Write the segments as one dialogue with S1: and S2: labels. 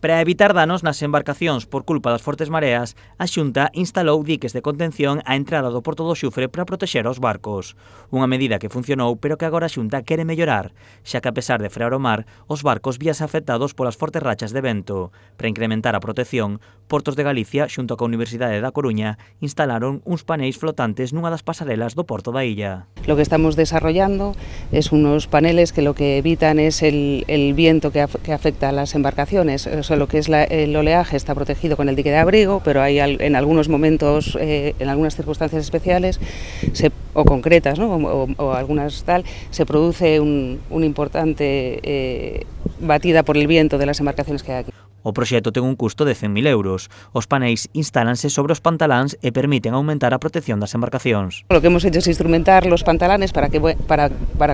S1: Para evitar danos nas embarcacións por culpa das fortes mareas, a Xunta instalou diques de contención á entrada do Porto do Xufre para protexer os barcos. Unha medida que funcionou, pero que agora a Xunta quere mellorar, xa que a pesar de frear o mar, os barcos víase afectados polas fortes rachas de vento. Para incrementar a protección, Portos de Galicia, xunto coa Universidade da Coruña, instalaron uns paneis flotantes nunha das pasarelas do Porto da illa.
S2: Lo que estamos desarrollando es unos paneles que lo que evitan es el viento que afecta a las embarcaciones. Lo que es el oleaje está protegido con el dique de abrigo, pero hay en algunos momentos, en algunas circunstancias especiales o concretas, ¿no? o algunas tal, se produce un importante batida por el viento de las embarcaciones que hay aquí.
S1: O proxecto ten un custo de 100.000 euros. Os paneis instálanse sobre os pantaláns e permiten aumentar a protección das embarcacións.
S2: Lo que hemos hecho es instrumentar los pantalanes para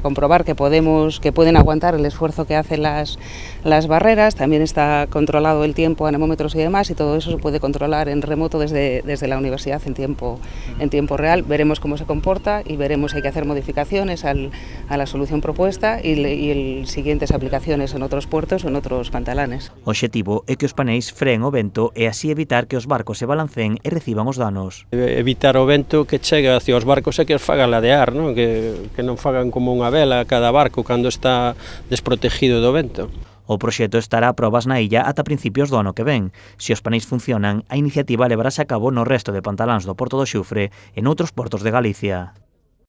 S2: comprobar que pueden aguantar el esfuerzo que hacen las barreras. También está controlado el tiempo, anemómetros y demás, y todo eso se puede controlar en remoto desde la universidad en tiempo real. Veremos cómo se comporta y veremos si hay que hacer modificaciones a la solución propuesta y siguientes aplicaciones en otros puertos o en otros pantalanes.
S1: O obxectivo é que os paneis freen o vento e así evitar que os barcos se balanceen e reciban os danos.
S3: Evitar o vento que chegue hacia os barcos e que os faga ladear, non? Que non fagan como unha vela cada barco cando está desprotegido do vento.
S1: O proxecto estará a probas na illa ata principios do ano que ven. Se os paneis funcionan, a iniciativa levarase a cabo no resto de pantaláns do Porto do Xufre e noutros portos de Galicia.